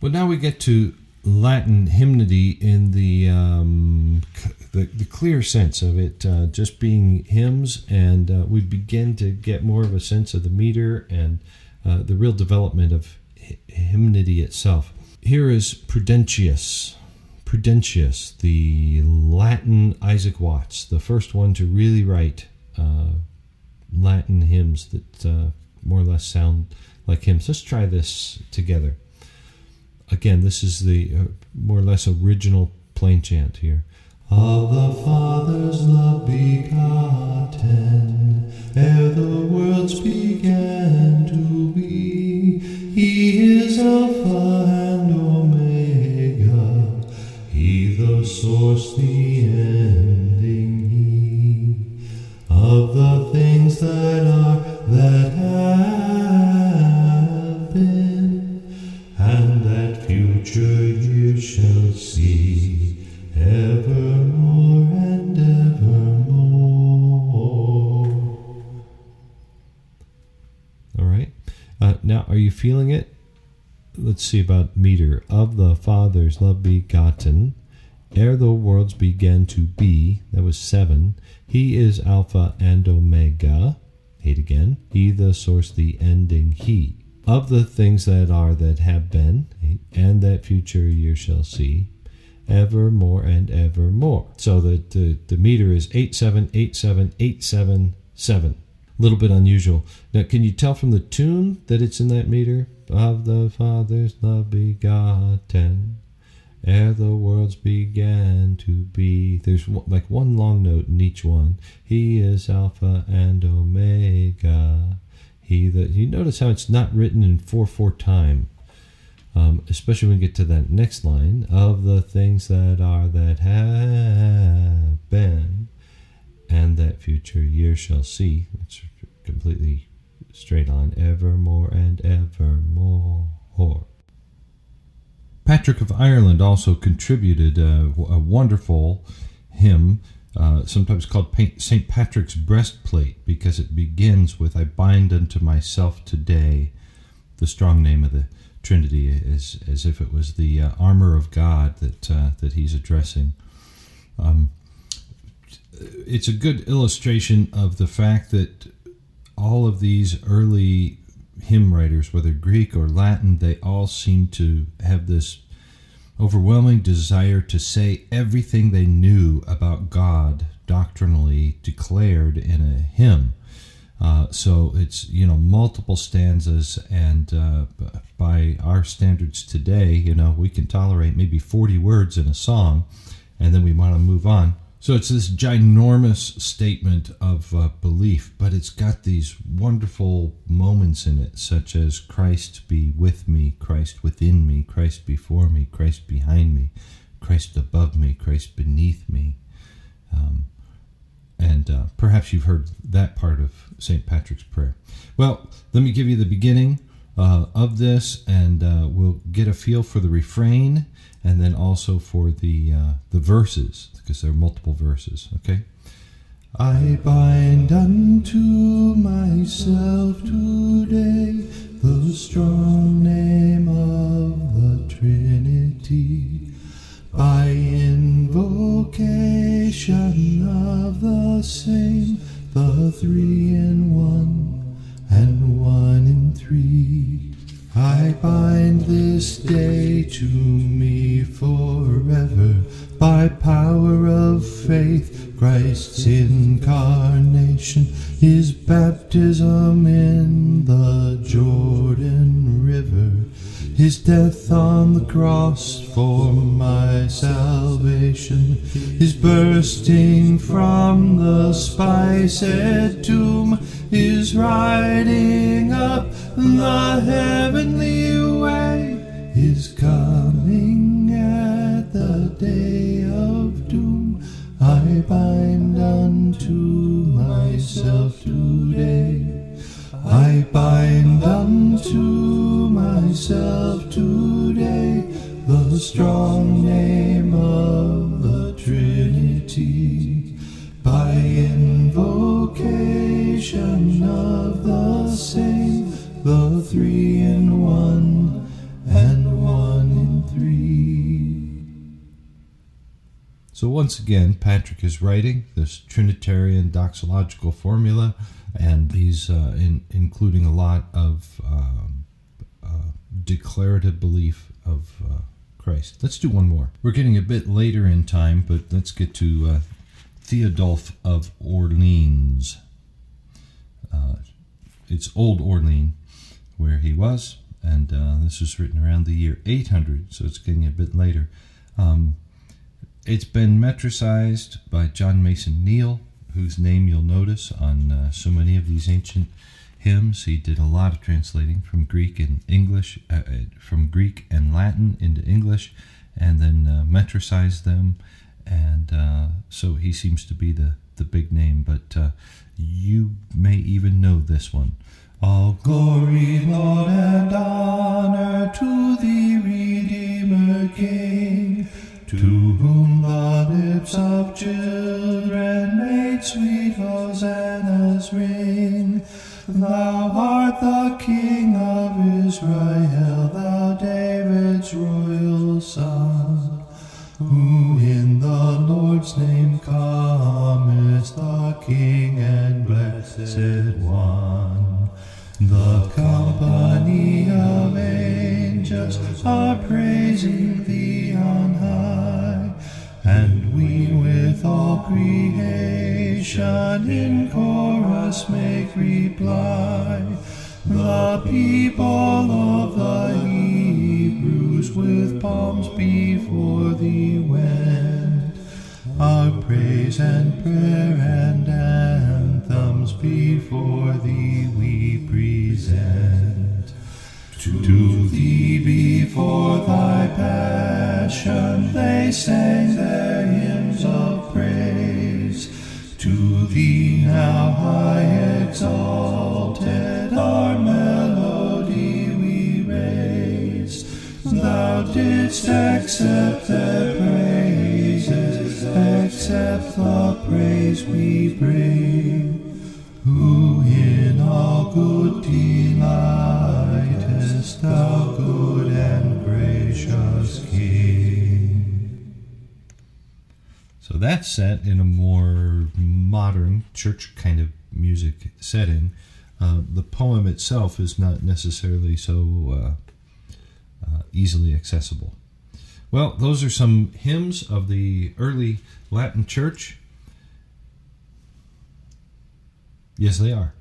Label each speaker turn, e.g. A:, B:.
A: Well, now we get to Latin hymnody in the clear sense of it just being hymns, and we begin to get more of a sense of the meter and the real development of hymnody itself. Here is Prudentius, the Latin Isaac Watts, the first one to really write Latin hymns that more or less sound like hymns. Let's try this together. Again, this is the more or less original plain chant here. Of the Father's love begotten, ere the worlds began to be, He is Alpha and Omega, He the source, the ending, He of the things that are, that have been, and that future years shall see, evermore and evermore. All right. Now, are you feeling it? Let's see about meter. Of the Father's love begotten, ere the worlds began to be, that was 7. He is Alpha and Omega, 8 again. He the source, the ending, He of the things that are, that have been, 8, and that future year shall see, evermore and evermore. So that the meter is 8 7 8 7 8 7 7. A little bit unusual. Now, can you tell from the tune that it's in that meter? Of the Father's love begotten, ere the worlds began to be. There's like one long note in each one. He is Alpha and Omega. He that, you notice how it's not written in 4/4 time, especially when we get to that next line. Of the things that are, that have been, and that future year shall see. It's completely straight on. Evermore and evermore. Patrick of Ireland also contributed a wonderful hymn, sometimes called St. Patrick's Breastplate, because it begins with, I bind unto myself today, the strong name of the Trinity, as if it was the armor of God that he's addressing. It's a good illustration of the fact that all of these early hymn writers, whether Greek or Latin, they all seem to have this overwhelming desire to say everything they knew about God doctrinally declared in a hymn. So it's, multiple stanzas, and by our standards today, we can tolerate maybe 40 words in a song, and then we want to move on. So it's this ginormous statement of belief, but it's got these wonderful moments in it, such as Christ be with me, Christ within me, Christ before me, Christ behind me, Christ above me, Christ beneath me. And perhaps you've heard that part of St. Patrick's Prayer. Well, let me give you the beginning of this, and we'll get a feel for the refrain, and then also for the verses, because there are multiple verses, okay? I bind unto myself today the strong name of the Trinity, by invocation of the same, the 3 in 1 and 1 in 3. I bind this day to me forever, by power of faith, Christ's incarnation, His baptism in the Jordan River, His death on the cross for my salvation, His bursting from the spiced tomb, His riding up the heavenly way, His coming at the day of doom. I bind unto myself today, I bind unto myself today the strong name of the Trinity, by invocation of the same, the 3 in 1 and 1 So once again, Patrick is writing this Trinitarian doxological formula, and he's including a lot of declarative belief of Christ. Let's do one more. We're getting a bit later in time, but let's get to Theodulph of Orleans. It's Old Orleans, where he was, and this was written around the year 800, so it's getting a bit later. It's been metricized by John Mason Neal, whose name you'll notice on so many of these ancient hymns. He did a lot of translating from Greek and English, from Greek and Latin into English, and then metricized them. And so he seems to be the big name, but you may even know this one. All glory, Lord, and honor to thee, Redeemer King, to whom the lips of children made sweet hosannas ring. Thou art the King of Israel, thou David's royal son, who in the Lord's name comest, the King and Blessed One. The company of angels are praising thee on high, and we with all creation in chorus make reply. The people of the Hebrews with palms before thee wend, our praise and prayer and anthems before thee we present. To thee before thy passion they sang their hymns of praise. To thee now high exalted our melody we raise. Thou didst accept their praises, accept the praise we bring, who in all good delightest, thou good and gracious King. So that's set in a more modern church kind of music setting. The poem itself is not necessarily so easily accessible. Well, those are some hymns of the early Latin church. Yes, they are.